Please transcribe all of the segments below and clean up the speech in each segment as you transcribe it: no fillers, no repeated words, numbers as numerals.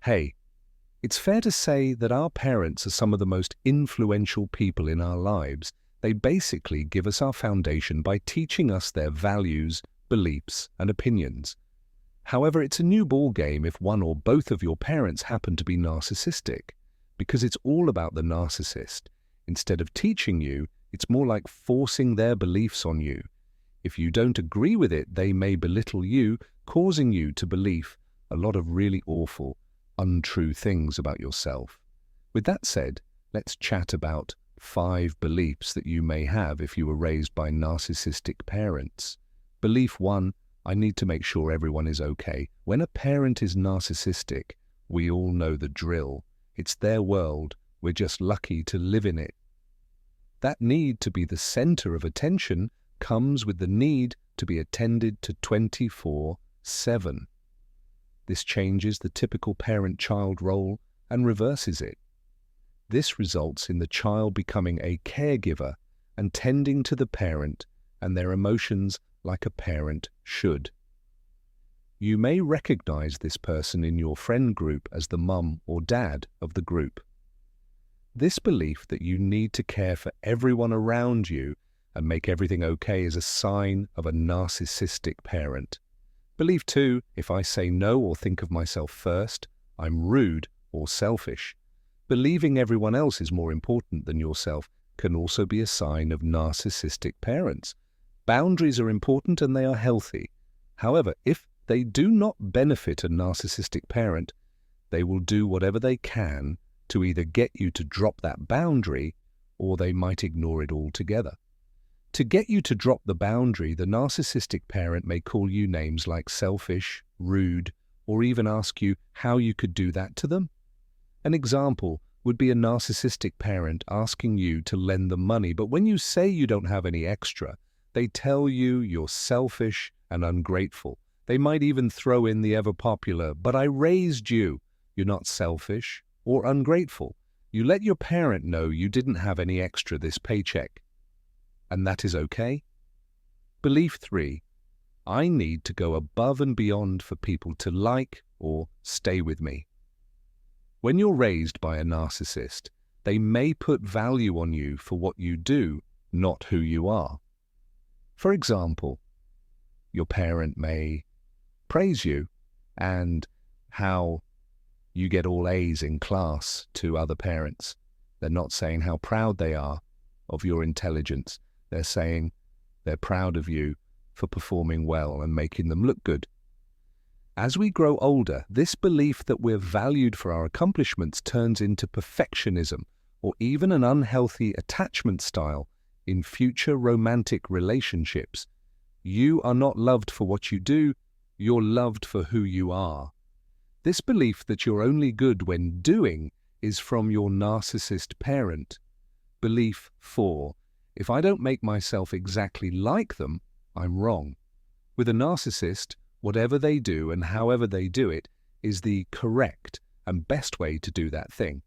Hey, it's fair to say that our parents are some of the most influential people in our lives. They basically give us our foundation by teaching us their values, beliefs, and opinions. However, it's a new ballgame if one or both of your parents happen to be narcissistic, because it's all about the narcissist. Instead of teaching you, it's more like forcing their beliefs on you. If you don't agree with it, they may belittle you, causing you to believe a lot of really awful, untrue things about yourself. With that said, let's chat about 5 beliefs that you may have if you were raised by narcissistic parents. Belief 1, I need to make sure everyone is okay. When a parent is narcissistic, we all know the drill. It's their world. We're just lucky to live in it. That need to be the center of attention comes with the need to be attended to 24/7. This changes the typical parent-child role and reverses it. This results in the child becoming a caregiver and tending to the parent and their emotions like a parent should. You may recognize this person in your friend group as the mum or dad of the group. This belief that you need to care for everyone around you and make everything okay is a sign of a narcissistic parent. Belief 2, if I say no or think of myself first, I'm rude or selfish. Believing everyone else is more important than yourself can also be a sign of narcissistic parents. Boundaries are important and they are healthy. However, if they do not benefit a narcissistic parent, they will do whatever they can to either get you to drop that boundary or they might ignore it altogether. To get you to drop the boundary, the narcissistic parent may call you names like selfish, rude, or even ask you how you could do that to them. An example would be a narcissistic parent asking you to lend them money, but when you say you don't have any extra, they tell you you're selfish and ungrateful. They might even throw in the ever-popular, but I raised you. You're not selfish or ungrateful. You let your parent know you didn't have any extra this paycheck. And that is okay? Belief 3, I need to go above and beyond for people to like or stay with me. When you're raised by a narcissist, they may put value on you for what you do, not who you are. For example, your parent may praise you and how you get all A's in class to other parents. They're not saying how proud they are of your intelligence. They're saying they're proud of you for performing well and making them look good. As we grow older, this belief that we're valued for our accomplishments turns into perfectionism or even an unhealthy attachment style in future romantic relationships. You are not loved for what you do, you're loved for who you are. This belief that you're only good when doing is from your narcissist parent. Belief 4, if I don't make myself exactly like them, I'm wrong. With a narcissist, whatever they do and however they do it is the correct and best way to do that thing.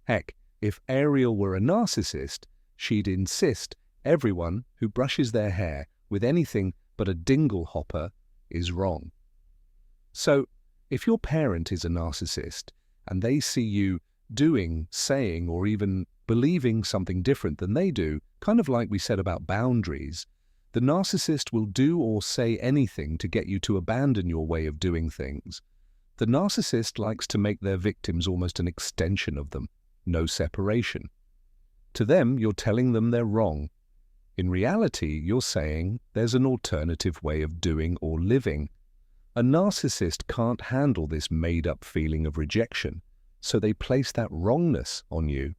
Heck, if Ariel were a narcissist, she'd insist everyone who brushes their hair with anything but a dingle hopper is wrong. So, if your parent is a narcissist and they see you doing, saying, or even believing something different than they do, kind of like we said about boundaries, the narcissist will do or say anything to get you to abandon your way of doing things. The narcissist likes to make their victims almost an extension of them, no separation. To them, you're telling them they're wrong. In reality, you're saying there's an alternative way of doing or living. A narcissist can't handle this made-up feeling of rejection, so they place that wrongness on you.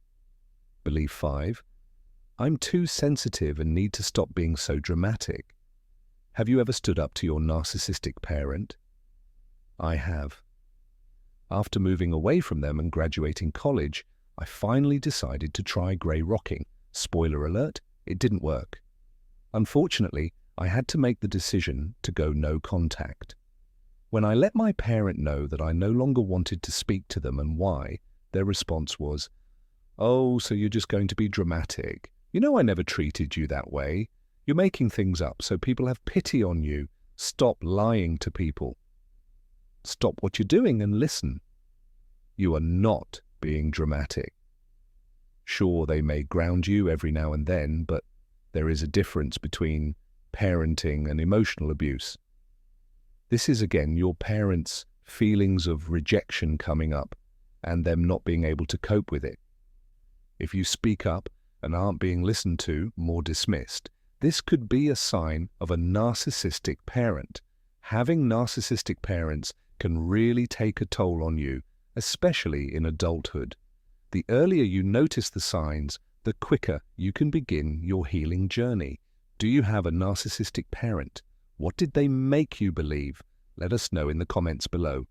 Belief 5. I'm too sensitive and need to stop being so dramatic. Have you ever stood up to your narcissistic parent? I have. After moving away from them and graduating college, I finally decided to try grey rocking. Spoiler alert, it didn't work. Unfortunately, I had to make the decision to go no contact. When I let my parent know that I no longer wanted to speak to them and why, their response was, "Oh, so you're just going to be dramatic. You know I never treated you that way. You're making things up so people have pity on you. Stop lying to people. Stop what you're doing and listen." you are not being dramatic. Sure, they may ground you every now and then, but there is a difference between parenting and emotional abuse. This is again your parents' feelings of rejection coming up and them not being able to cope with it. If you speak up and aren't being listened to, more dismissed, this could be a sign of a narcissistic parent. Having narcissistic parents can really take a toll on you, especially in adulthood. The earlier you notice the signs, the quicker you can begin your healing journey. Do you have a narcissistic parent? What did they make you believe? Let us know in the comments below.